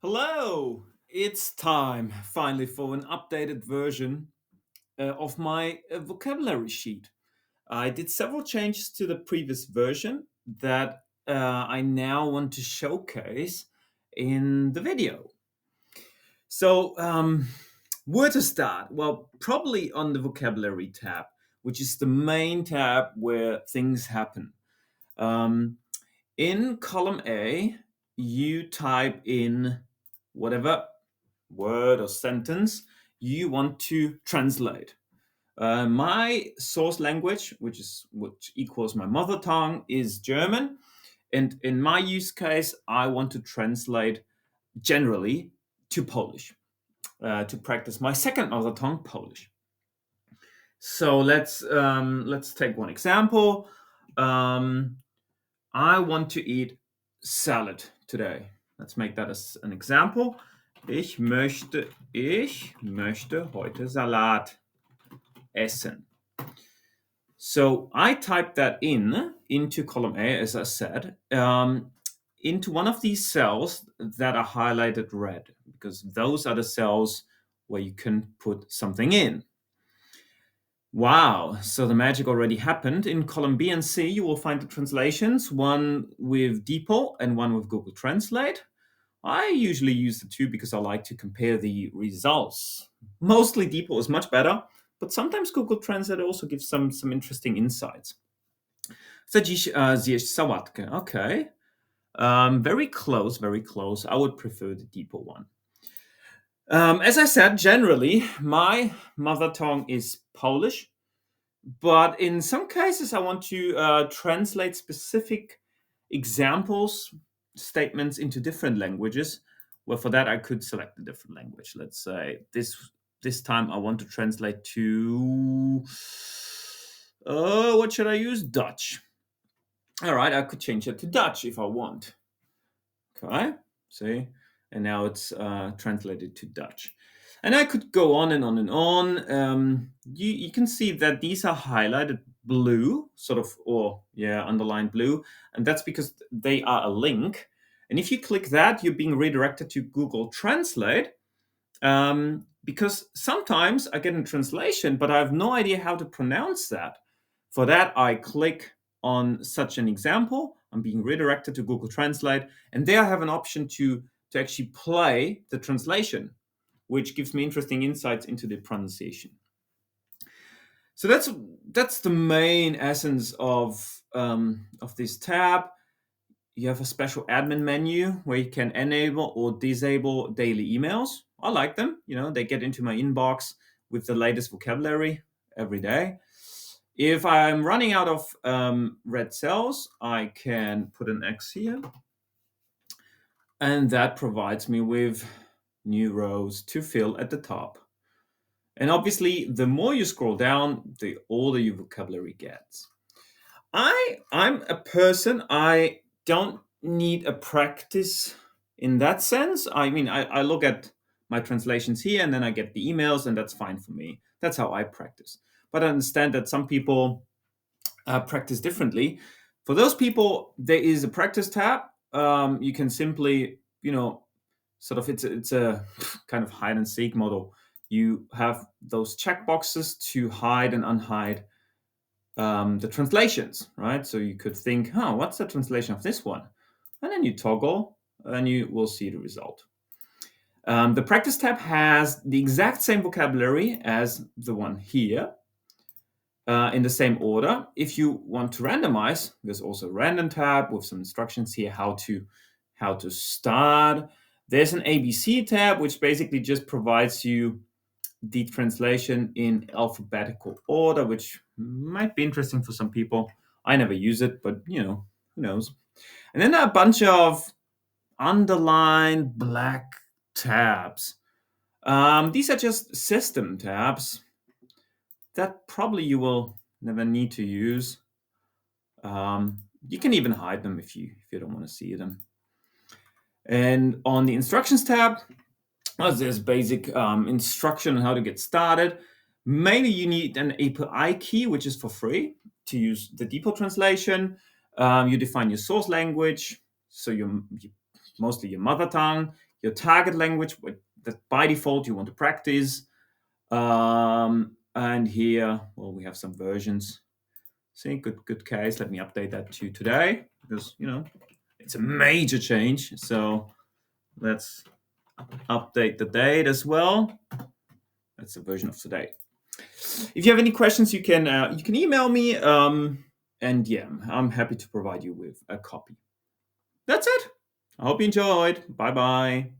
Hello! It's time finally for an updated version of my vocabulary sheet. I did several changes to the previous version that I now want to showcase in the video. So, where to start? Well, probably on the vocabulary tab, which is the main tab where things happen. Um, in column A, you type in whatever word or sentence you want to translate. My source language, which equals my mother tongue, is German, and in my use case, I want to translate generally to Polish to practice my second mother tongue, Polish. So let's take one example. Um, I want to eat salad today. Let's make that as an example. Ich möchte heute Salat essen. So I type that into column A, as I said, into one of these cells that are highlighted red, because those are the cells where you can put something in. Wow, so the magic already happened. In column B and C, you will find the translations, one with DeepL and one with Google Translate. I usually use the two because I like to compare the results. Mostly DeepL is much better, but sometimes Google Translate also gives some interesting insights. So dziś zjesz sałatkę. Okay. Very close, very close. I would prefer the DeepL one. As I said, generally, my mother tongue is Polish, but in some cases, I want to translate specific examples, statements into different languages. Well, for that, I could select a different language. Let's say this time I want to translate to what should I use? Dutch. All right, I could change it to Dutch if I want. Okay, see, and now it's translated to Dutch. And I could go on and on and on. You can see that these are highlighted blue, sort of, or yeah, underlined blue, and that's because they are a link. And if you click that, you're being redirected to Google Translate. Because sometimes I get a translation, but I have no idea how to pronounce that. For that, I click on such an example. I'm being redirected to Google Translate, and there I have an option to actually play the translation, which gives me interesting insights into the pronunciation. So that's the main essence of this tab. You have a special admin menu where you can enable or disable daily emails. I like them. They get into my inbox with the latest vocabulary every day. If I'm running out of red cells, I can put an X here. And that provides me with new rows to fill at the top. And obviously, the more you scroll down, the older your vocabulary gets. I'm a person, I don't need a practice in that sense. I mean, I look at my translations here and then I get the emails, and that's fine for me. That's how I practice. But I understand that some people practice differently. For those people, there is a practice tab. You can simply, sort of, it's a kind of hide and seek model. You have those checkboxes to hide and unhide the translations, right? So you could think, what's the translation of this one? And then you toggle and you will see the result. The practice tab has the exact same vocabulary as the one here in the same order. If you want to randomize, there's also a random tab with some instructions here how to start. There's an ABC tab, which basically just provides you the translation in alphabetical order, which might be interesting for some people. I never use it, but who knows? And then there are a bunch of underlined black tabs. These are just system tabs that probably you will never need to use. You can even hide them if you don't want to see them. And on the instructions tab, there's basic instruction on how to get started. Maybe you need an API key, which is for free, to use the DeepL translation. You define your source language, so mostly your mother tongue. your target language that by default you want to practice. And here, well, we have some versions. See, good case. Let me update that to today because, it's a major change. So let's update the date as well. That's the version of today. If you have any questions, you can email me. And yeah, I'm happy to provide you with a copy. That's it. I hope you enjoyed. Bye bye.